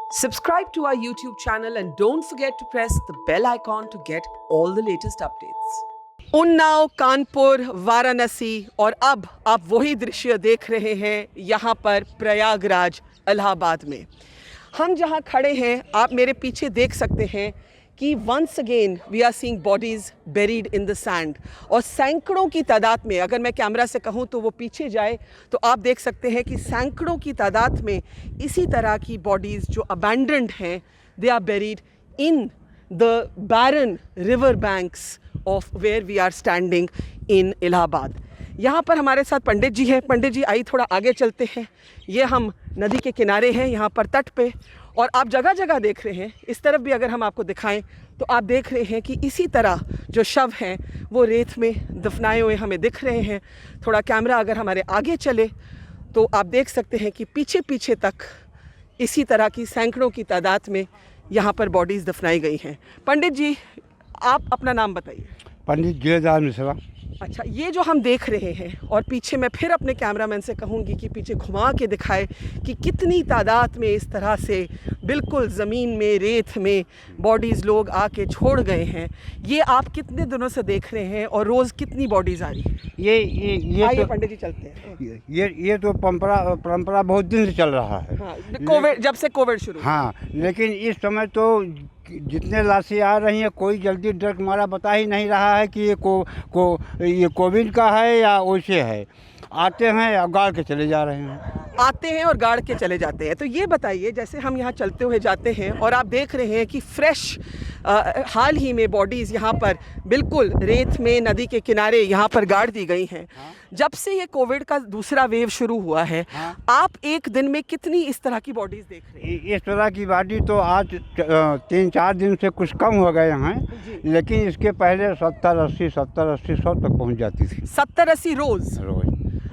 Subscribe to our YouTube channel and don't forget to press the bell icon to get all the latest updates. Unnao, Kanpur, Varanasi और अब आप वही दृश्य देख रहे हैं यहाँ पर प्रयागराज इलाहाबाद में। हम जहाँ खड़े हैं आप मेरे पीछे देख सकते हैं कि once again we are seeing bodies buried in the sand और सैकड़ों की तादाद में, अगर मैं कैमरा से कहूँ तो वो पीछे जाए तो आप देख सकते हैं कि सैकड़ों की तादाद में इसी तरह की बॉडीज़ जो अबैंडन्ड हैं, they are buried in the barren river banks of where we are standing in Allahabad. यहाँ पर हमारे साथ पंडित जी हैं। पंडित जी आइए थोड़ा आगे चलते हैं। ये हम नदी के किनारे हैं यहाँ पर तट पे, और आप जगह जगह देख रहे हैं, इस तरफ भी अगर हम आपको दिखाएं तो आप देख रहे हैं कि इसी तरह जो शव हैं वो रेत में दफनाए हुए हमें दिख रहे हैं। थोड़ा कैमरा अगर हमारे आगे चले तो आप देख सकते हैं कि पीछे पीछे तक इसी तरह की सैकड़ों की तादाद में यहाँ पर बॉडीज़ दफनाई गई हैं। पंडित जी आप अपना नाम बताइए। पंडित गिरदार मिश्रा। अच्छा, ये जो हम देख रहे हैं और पीछे मैं फिर अपने कैमरामैन से कहूँगी कि पीछे घुमा के दिखाए कि कितनी तादाद में इस तरह से बिल्कुल ज़मीन में, रेत में बॉडीज़ लोग आके छोड़ गए हैं। ये आप कितने दिनों से देख रहे हैं और रोज़ कितनी बॉडीज़ आ रही है? ये आइए तो पंडित जी चलते हैं। ये तो परंपरा बहुत दिन से चल रहा है। हाँ, कोविड, जब से कोविड शुरू। हाँ, लेकिन इस समय तो जितने लाशें आ रही हैं कोई जल्दी डर मारा बता ही नहीं रहा है कि ये कोविड का है या वैसे है। आते हैं और गाड़ के चले जा रहे हैं। आते हैं और गाड़ के चले जाते हैं। तो ये बताइए, जैसे हम यहाँ चलते हुए जाते हैं और आप देख रहे हैं कि फ्रेश हाल ही में बॉडीज़ यहाँ पर बिल्कुल रेत में नदी के किनारे यहाँ पर गाड़ दी गई हैं। जब से ये कोविड का दूसरा वेव शुरू हुआ है, आप एक दिन में कितनी इस तरह की बॉडीज़ देख रहे हैं? इस तरह की बॉडी तो आज 3-4 दिन से कुछ कम हो गए हैं, लेकिन इसके पहले 70-80, 100 तक पहुँच जाती थी। 70-80 रोज़।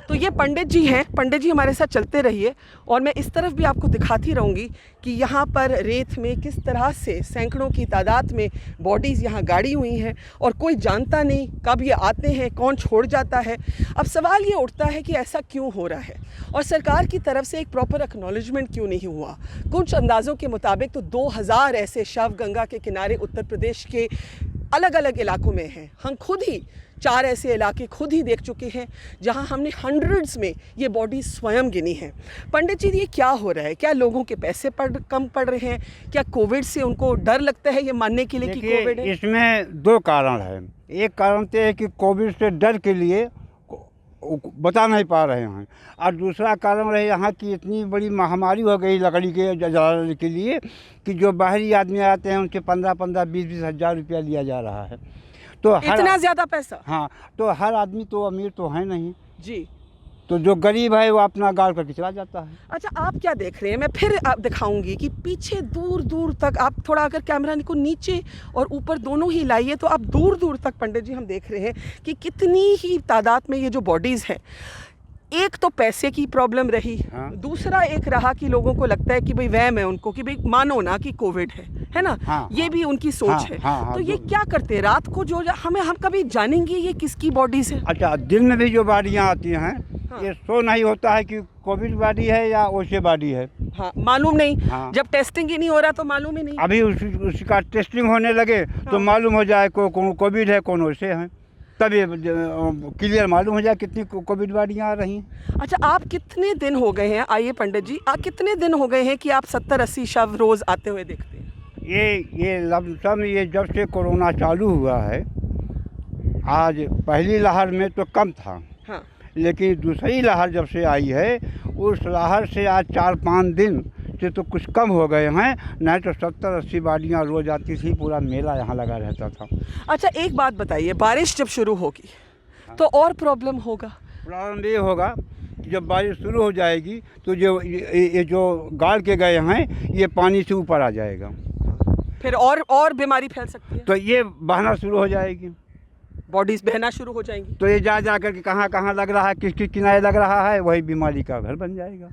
तो ये पंडित जी हैं। पंडित जी हमारे साथ चलते रहिए और मैं इस तरफ भी आपको दिखाती रहूँगी कि यहाँ पर रेत में किस तरह से सैकड़ों की तादाद में बॉडीज़ यहाँ गाड़ी हुई हैं और कोई जानता नहीं कब ये आते हैं, कौन छोड़ जाता है। अब सवाल ये उठता है कि ऐसा क्यों हो रहा है और सरकार की तरफ से एक प्रॉपर एक्नॉलेजमेंट क्यों नहीं हुआ। कुछ अंदाज़ों के मुताबिक तो 2000 ऐसे शव गंगा के किनारे उत्तर प्रदेश के अलग अलग इलाकों में हैं। हम खुद ही 4 ऐसे इलाके खुद ही देख चुके हैं जहां हमने हंड्रेड्स में ये बॉडी स्वयं गिनी है। पंडित जी ये क्या हो रहा है? क्या लोगों के पैसे कम पड़ रहे हैं? क्या कोविड से उनको डर लगता है ये मानने के लिए कि कोविड है? इसमें 2 कारण है। एक कारण तो है कि कोविड से डर के लिए बता नहीं पा रहे हैं, और दूसरा कारण है यहाँ की इतनी बड़ी महामारी हो गई लकड़ी के जलाने के लिए कि जो बाहरी आदमी आते हैं उनसे 15-15, 20-20 हज़ार रुपया लिया जा रहा है। तो इतना ज़्यादा पैसा? हाँ, तो हर आदमी तो अमीर तो है नहीं जी, तो जो गरीब है वो अपना गाड़ करके चला जाता है। अच्छा, आप क्या देख रहे हैं? मैं फिर आप दिखाऊंगी कि पीछे दूर दूर तक आप थोड़ा अगर कैमरा को नीचे और ऊपर दोनों ही लाइए तो आप दूर दूर तक पंडित जी हम देख रहे हैं कि कितनी ही तादाद में ये जो बॉडीज़ हैं। एक तो पैसे की प्रॉब्लम रही, दूसरा एक रहा कि लोगों को लगता है कि भाई वहम है उनको कि भाई मानो ना कि कोविड है ना। ये भी उनकी सोच है। तो ये क्या करते हैं रात को जो हम कभी जानेंगे ये किसकी बॉडीज़ है? अच्छा, दिन में भी जो बॉडियाँ आती हैं ये शो नहीं होता है कि कोविड बॉडी है या ओसे बॉडी है। हाँ, मालूम नहीं। जब टेस्टिंग ही नहीं हो रहा तो मालूम ही नहीं। अभी उसका टेस्टिंग होने लगे तो मालूम हो जाए कौन कोविड है कौन ओसे है, तभी क्लियर मालूम हो जाए कितनी कोविड बॉडियाँ आ रही हैं। अच्छा, आप कितने दिन हो गए हैं? आइए पंडित जी, आप कितने दिन हो गए हैं कि आप 70-80 शव रोज़ आते हुए देखते हैं? ये लमसम ये जब से कोरोना चालू हुआ है, आज पहली लहर में तो कम था। हाँ। लेकिन दूसरी लहर जब से आई है उस लहर से आज 4-5 दिन से तो कुछ कम हो गए हैं, नहीं तो 70-80 बॉडियाँ रोज आती थी, पूरा मेला यहाँ लगा रहता था। अच्छा, एक बात बताइए, बारिश जब शुरू होगी तो और प्रॉब्लम होगा? प्रॉब्लम ये होगा कि जब बारिश शुरू हो जाएगी तो ये जो गाड़ के गए हैं ये पानी से ऊपर आ जाएगा, फिर और बीमारी फैल सकती है। तो ये बहना शुरू हो जाएगी, बॉडीज बहना शुरू हो जाएंगी। तो ये जा कर के कहाँ लग रहा है, किसके किनारे लग रहा है, वही बीमारी का घर बन जाएगा।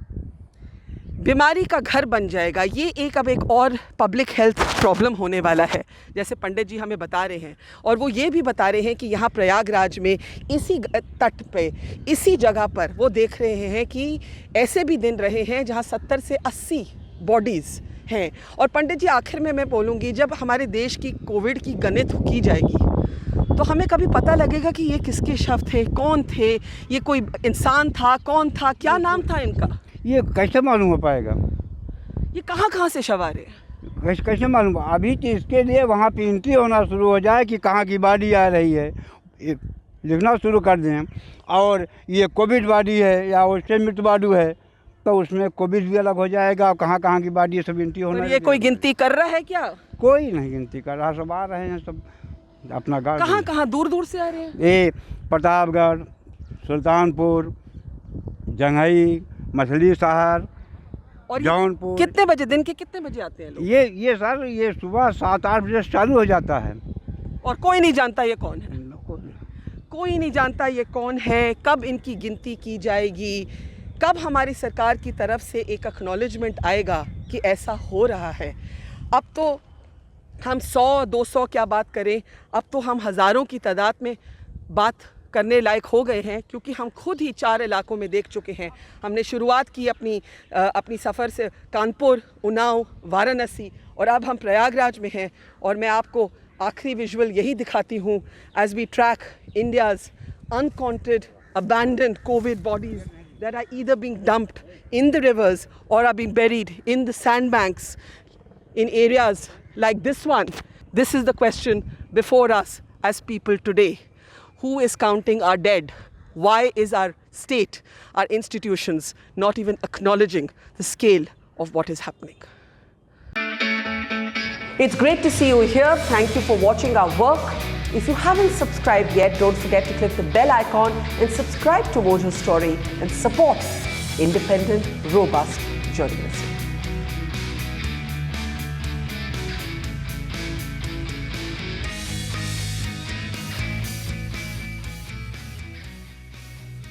बीमारी का घर बन जाएगा। ये अब एक और पब्लिक हेल्थ प्रॉब्लम होने वाला है, जैसे पंडित जी हमें बता रहे हैं। और वो ये भी बता रहे हैं कि यहाँ प्रयागराज में इसी तट पे, इसी जगह पर वो देख रहे हैं कि ऐसे भी दिन रहे हैं जहाँ 70 से 80 बॉडीज़ हैं। और पंडित जी, आखिर में मैं बोलूँगी, जब हमारे देश की कोविड की गणित की जाएगी तो हमें कभी पता लगेगा कि ये किसके शव थे, कौन थे, ये कोई इंसान था, कौन था, क्या नाम था इनका? ये कैसे मालूम हो पाएगा? ये कहाँ से शव आ रहे हैं? कैसे मालूम? अभी तो इसके लिए वहाँ पे एंट्री होना शुरू हो जाए कि कहाँ की बॉडी आ रही है, लिखना शुरू कर दें। और ये कोविड बॉडी है या उससे मृत बॉडी है तो उसमें कोविड भी अलग हो जाएगा, कहाँ की बॉडी सब एंट्री होना। ये कोई गिनती कर रहा है क्या? कोई नहीं गिनती कर रहा, सब आ रहे हैं, सब अपना गाँव। कहाँ दूर से आ रहे हैं? ये प्रतापगढ़, सुल्तानपुर, जंघई, मछली शहर और जौनपुर। कितने बजे, दिन के कितने बजे आते हैं लोग? ये सर, ये सुबह 7-8 बजे से चालू हो जाता है। और कोई नहीं जानता ये कौन है? कोई नहीं जानता ये कौन है, कब इनकी गिनती की जाएगी, कब हमारी सरकार की तरफ से एक एक्नॉलेजमेंट आएगा कि ऐसा हो रहा है। अब तो हम 100-200 क्या बात करें, अब तो हम हज़ारों की तादाद में बात करने लायक हो गए हैं, क्योंकि हम खुद ही 4 इलाकों में देख चुके हैं। हमने शुरुआत की अपनी सफ़र से कानपुर, उन्नाव, वाराणसी, और अब हम प्रयागराज में हैं। और मैं आपको आखिरी विजुअल यही दिखाती हूँ as we track India's uncounted abandoned COVID bodies that are either being dumped in the rivers or are being buried in the sandbanks in areas like this one. This is the question before us as people today. Who is counting our dead? Why is our state, our institutions not even acknowledging the scale of what is happening? It's great to see you here. Thank you for watching our work. If you haven't subscribed yet, don't forget to click the bell icon and subscribe to Mojo Story and support independent, robust journalism.